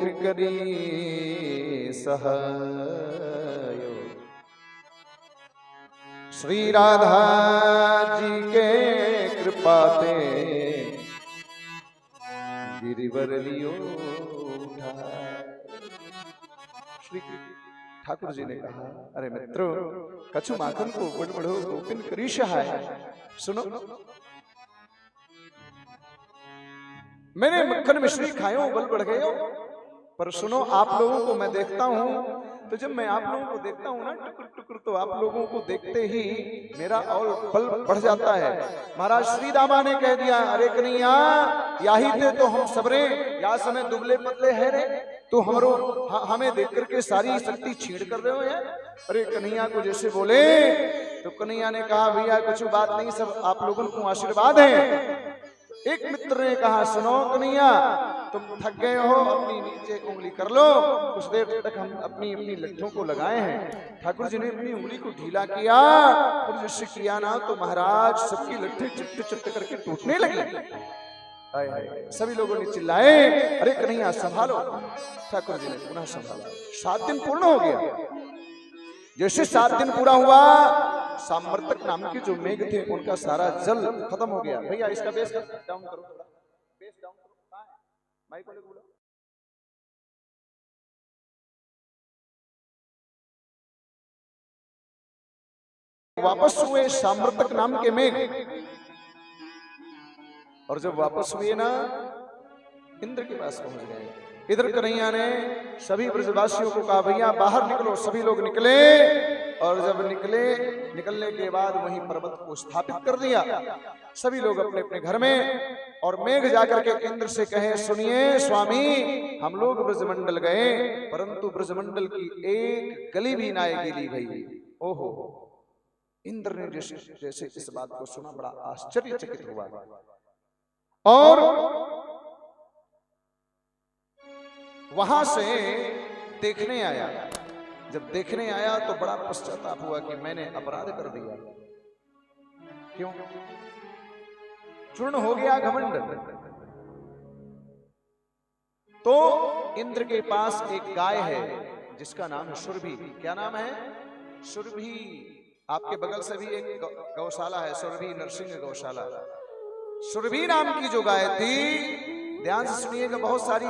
करी सहाय। श्री राधा जी के कृपाते गिरिवर लियो उठाए। श्री ठाकुर जी ने कहा, अरे मित्रों, कछु माखन को बड़ बढ़ो गोपिन करी सहाय। सुनो, मैंने मक्खन मिश्री खायो बल बढ़ गए, पर सुनो, आप लोगों को मैं देखता हूं, तो जब मैं आप लोगों को देखता हूं ना टुकुर टुकुर, तो आप लोगों को देखते ही मेरा और बल बढ़ जाता है। महाराज श्री दामा ने कह दिया, अरे कन्हैया, याही थे तो हम सबरे, या समय दुबले पतले है रे, तो हमें देख करके सारी शक्ति छीड़ कर रहे हो यार। अरे कन्हैया को जैसे बोले, तो कन्हैया ने कहा, भैया कुछ बात नहीं, सब आप लोगों को आशीर्वाद है। एक मित्र ने कहा, सुनो कन्हैया, तुम थक गए हो, अपनी नीचे उंगली कर लो, कुछ देर तक हम अपनी अपनी लट्ठों को लगाए हैं। ठाकुर जी ने अपनी उंगली को ढीला किया, और जैसे किया ना, तो महाराज सबकी लट्ठे चिट्ट चिट्ट करके टूटने लगी। सभी लोगों ने चिल्लाए, अरे कन्हैया संभालो। ठाकुर जी ने पुनः संभाला। 7 दिन पूर्ण हो गया। जैसे 7 दिन पूरा हुआ, सामर्तक नाम के जो मेघ थे, उनका सारा जल खत्म हो गया। भैया इसका बेस डाउन करो, थोड़ा बेस डाउन करो, माइक वाले बोलो। वापस हुए सामर्तक नाम के मेघ, और जब वापस हुए ना, इंद्र के पास पहुंच गए। इधर कन्हैया ने सभी ब्रजवासियों को कहा, भैया बाहर निकलो। सभी लोग निकले, और जब निकलने के बाद वहीं पर्वत को स्थापित कर दिया। सभी लोग अपने अपने घर में, और मेघ जाकर के इंद्र से कहे, सुनिए स्वामी, हम लोग ब्रजमंडल गए, परंतु ब्रजमंडल की एक गली भी ना गिली भई। ओहो, इंद्र ने जैसे इस बात को सुना, बड़ा आश्चर्यचकित हुआ, और वहां से देखने आया। जब देखने आया तो बड़ा पश्चाताप हुआ कि मैंने अपराध कर दिया। क्यों? चूर्ण हो गया घमंड। तो इंद्र के पास एक गाय है जिसका नाम है सुरभि। क्या नाम है? सुरभि। आपके बगल से भी एक गौशाला है, सुरभि नरसिंह गौशाला। सुरभि नाम की जो गाय थी, ध्यान से सुनिएगा, बहुत सारी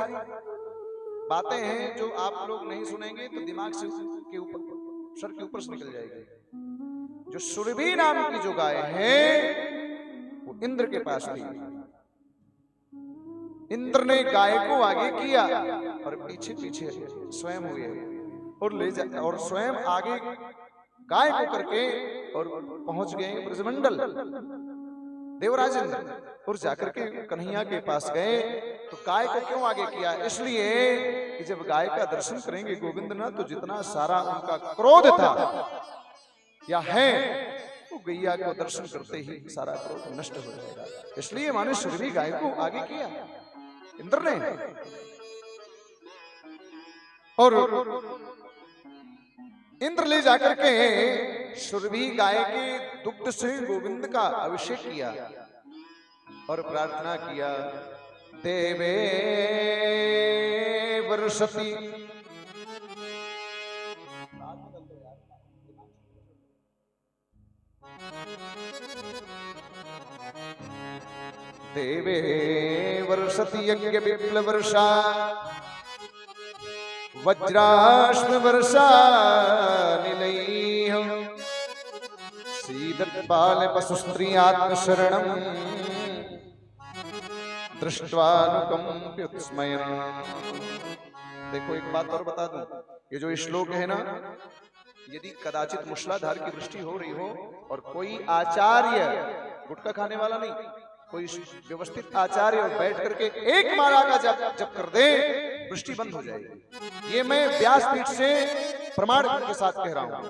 बातें हैं जो आप लोग नहीं सुनेंगे तो दिमाग से के ऊपर, सर के ऊपर से निकल जाएगी। जो सुरभि नाम की जो गाय है, वो इंद्र के पास थी। इंद्र ने गाय को आगे किया, और पीछे पीछे स्वयं हुए, और ले जा, और स्वयं आगे गाय को करके, और पहुंच गए ब्रजमंडल। देवराज इंद्र, और जाकर के कन्हैया के पास गए। तो गाय को क्यों आगे किया? इसलिए कि जब गाय का दर्शन करेंगे गोविंद ना, तो जितना सारा उनका क्रोध था या है, वो गैया को दर्शन करते ही सारा क्रोध नष्ट हो जाएगा। इसलिए माने सुरभि गाय को आगे किया इंद्र ने। और इंद्र ले जाकर के सुरभि गाय के दुग्ध से गोविंद का अभिषेक किया, और प्रार्थना किया, देवे वर्षति देवे वर्षति यज्ञ विप्लव वर्षा वज्राश्म वर्षा निलैः सीदत् बाल पशु स्त्री आत्मशरणं दृष्ट्वानुकंप्युत्स्मयन्। देखो एक बात और बता दूं, ये जो श्लोक है ना, यदि कदाचित मूसलाधार की वृष्टि हो रही हो, और कोई आचार्य, गुटखा खाने वाला नहीं, कोई व्यवस्थित आचार्य बैठ करके एक माला का जप कर दे, वृष्टि बंद हो जाएगी। ये मैं व्यासपीठ से प्रमाण के साथ कह रहा हूं।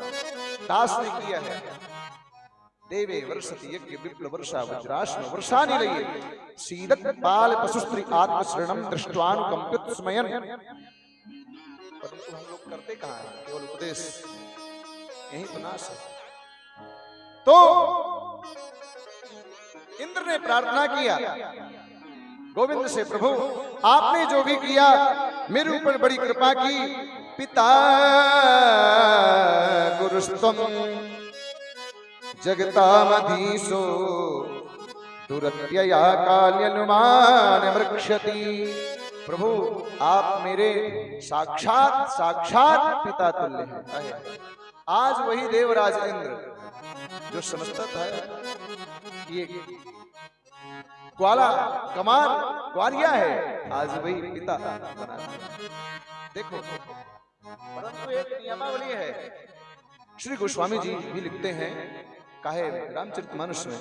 दास ने किया है। देवे वर्षति यज्ञ विप्लव वर्षा वज्राश्म वर्षा निलये सीदत् बाल पशु स्त्री आत्मशरणं दृष्ट्वानुकंप्युत्स्मयन्। परंतु हम लोग करते कहां हैं? केवल उपदेश, यही तो नाश है। तो इंद्र ने प्रार्थना किया गोविंद से, प्रभु आपने जो भी किया मेरे ऊपर बड़ी कृपा की। पिता गुरुस्तम जगतामधीशो दुरत्यया काल्यनुमान मृक्षति। प्रभु आप मेरे साक्षात साक्षात पिता तुल्य हैं। आज वही देवराज इंद्र जो समझता था ये ग्वाला कमार ग्वालिया है, आज वही पिता बना। देखो परंतु एक नियमावली है। श्री गोस्वामी जी भी लिखते हैं काहे रामचरितमानस में,